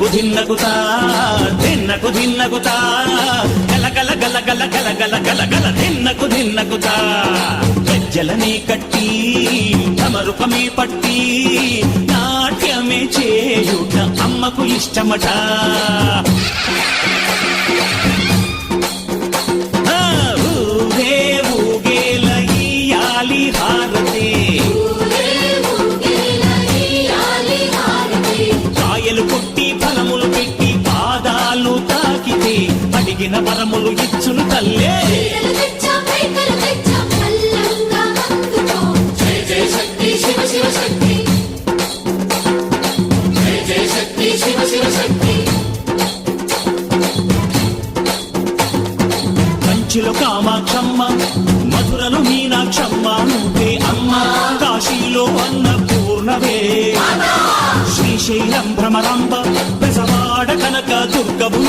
ధిన్నకుతా ధిన్నకు ధిన్నకుతా గల గల గల గల గల గల గల గల ధిన్నకుతా గజ్జలనే కట్టి తమరుకమే పట్టి నాట్యమే చేయుట అమ్మకు ఇష్టమట. ఊరే ఊగేల ఇయ్యాలి హారతి, కాయలు కొట్టి ఫలములు పెట్టి పాదాలు తాకితే అడిగిన వరములు ఇచ్చును తల్లే. కంచిలో కామాక్షమ్మ, మధురలో మీనాక్షమ్మ నువ్వే అమ్మ, కాశీలో అన్నపూర్ణవే, శ్రీశైలం భ్రమరాంబ, బెజవాడ కనక దుర్గవు